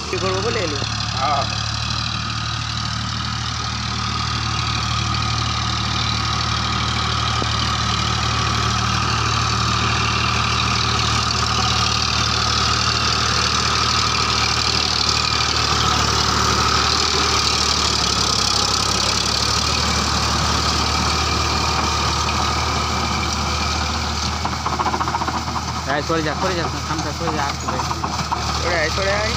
কি করবো বলে এলি? হ্যাঁ সরে যা সামনে সরে যা, সরে আয়।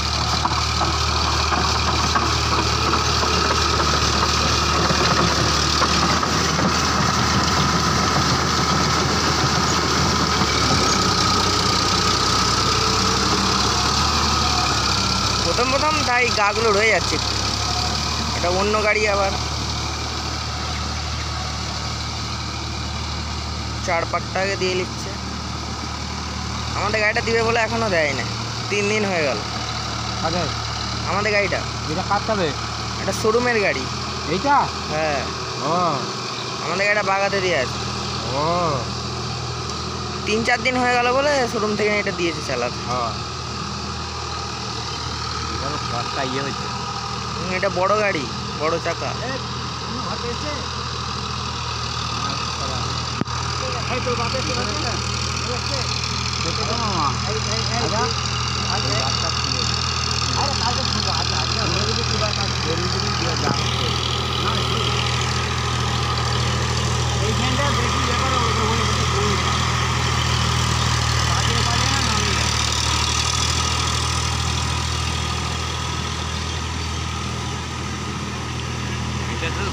প্রথম তাই গাগুলো রয়ে যাচ্ছে, এটা অন্য গাড়ি আবার চার পাকটাকে দিয়ে নিচ্ছে। আমাদের গাড়িটা দিবে বলে এখনো দেয় না, 3 দিন হয়ে গেল। আমাদের গাড়িটা এটা কাটতে হবে, এটা শোরুমের গাড়ি এইটা। হ্যাঁ ও আমাদের গাড়িটা বাগাতে দিয়ে আছে। ও 3-4 দিন হয়ে গেল বলে শোরুম থেকে এটা দিয়েছে চালাতে। ইয়ে হয়েছে, এটা বড় গাড়ি, বড় চাকা।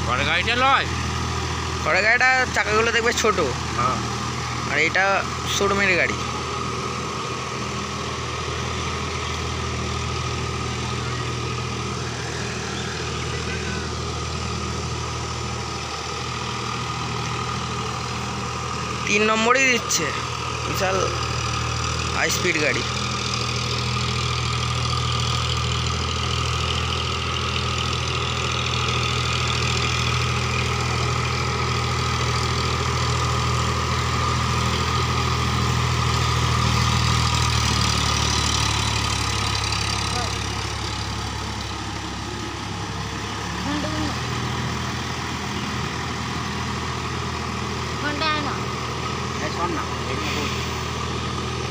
ঘরের গাড়িটা নয়, ঘরের গাড়িটা চাকাগুলো দেখবে ছোট, আর এটা শোরুমের গাড়ি। তিন নম্বরই দিচ্ছে, বিশাল হাই স্পিড গাড়ি।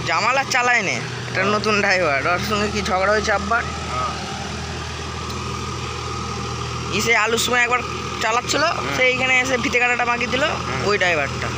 জামালা চালায় নে, এটা নতুন ড্রাইভার, ওর সঙ্গে কি ঝগড়া হয়েছে আব্বার। সে আলুর সময় একবার চালাচ্ছিল, সে এইখানে এসে ফিতে কাটাটা মাগিয়ে দিল, ওই ড্রাইভারটা।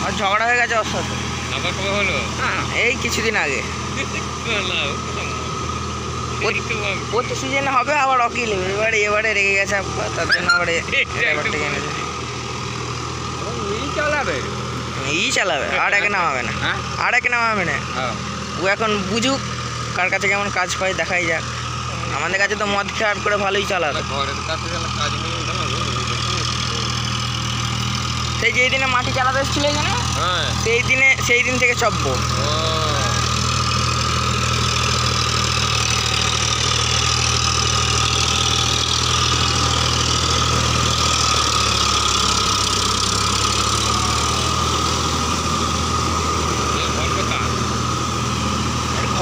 আর ঝগড়া হয়ে গেছে ওর সাথে। আবার কবে হলো? এই কিছুদিন আগে। প্রতি সিজনে হবে আবার অকিল, এবারে রেগে গেছে আব্বা, তার জন্য আবার ড্রাইভারটা এনেছে। চালাবে, আর একে নামাবে না, আর একে নামাবে না। ও এখন বুঝুক কার কাছে কেমন কাজ পায়, দেখাই যাক। আমাদের কাছে তো মদ খেয়ার করে ভালোই চালাবে। সেই যেই দিনে মাটি চালাতে এসেছিল এখানে, সেই দিন থেকে চব্য।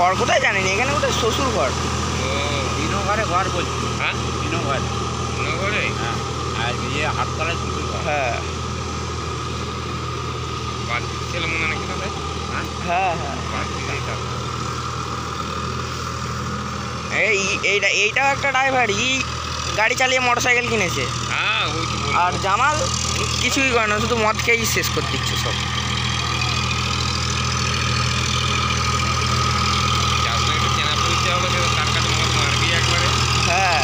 ঘর কোথায় জানিনি, এখানে কোথায় শ্বশুর ঘর। ও তিনও ঘরে ঘর বলছি, হ্যাঁ তিনও ঘরে। নগরে হ্যাঁ, আর ইয়ে হাততলায় শ্বশুর ঘর। হ্যাঁ বাদ ছিল মনে নাকি না ভাই? হ্যাঁ, হ্যাঁ হ্যাঁ বাদ দিলেই তো এইটাও একটা ড্রাইভার, গাড়ি চালিয়ে মোটরসাইকেল কিনেছে। হ্যাঁ ওই তো বলবো। আর জামাল কিছুই করে না, শুধু মদ খেয়েই শেষ করে দিচ্ছে সব। যার সঙ্গে একটু চেনা পরিচয় হলো সে তো তার কাছে মদ মারবি একবারে। হ্যাঁ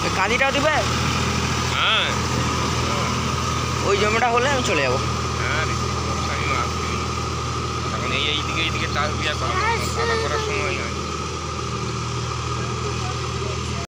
ওই কাঁদিটাও দিবে, হ্যাঁ ওই জমিটা হলে আমি চলে যাবো। হ্যাঁ রে, আমি আসবি এখন এইদিকে চাষ দিয়ে করা